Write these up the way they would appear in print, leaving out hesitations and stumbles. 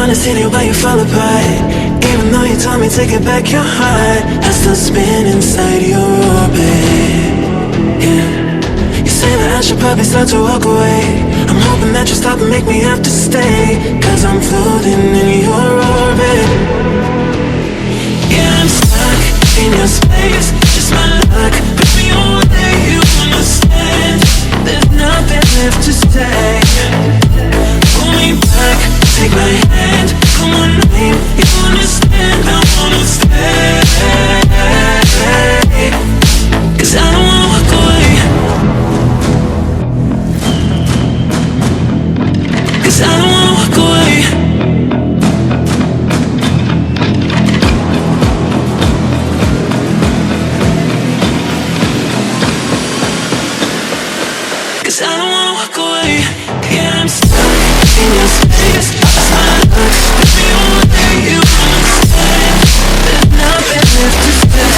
wanna sit here while you fall apart. Even though you told me to get back your heart, I still spin inside your orbit. Yeah. You say that I should probably start to walk away. I'm hoping that you stop and make me have to stay, 'cause I'm floating in your orbit. Yeah, I'm stuck in your space, just my luck. Put me away, you understand. There's nothing left to say. Pull me back, take my hand. Come on, name, you understand. I wanna stay, 'cause I don't wanna walk away. 'Cause I don't wanna walk away. 'Cause I don't wanna walk away. Yeah, I'm stuck in your space. It's my luck. Put me away, you understand. There's nothing left to say.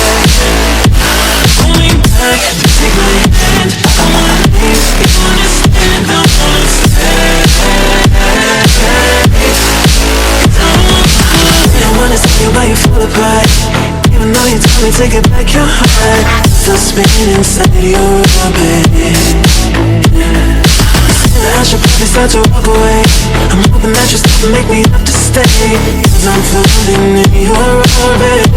Pull me back, take my hand. I wanna leave, you understand. I wanna stay. 'Cause I don't wanna walk away. I wanna see you while you fall apart. Even though you told me to get back your heart, still spinning inside your orbit. I should probably start to walk away. I'm hoping that you stop and make me have to stay, 'cause I'm floating in your orbit.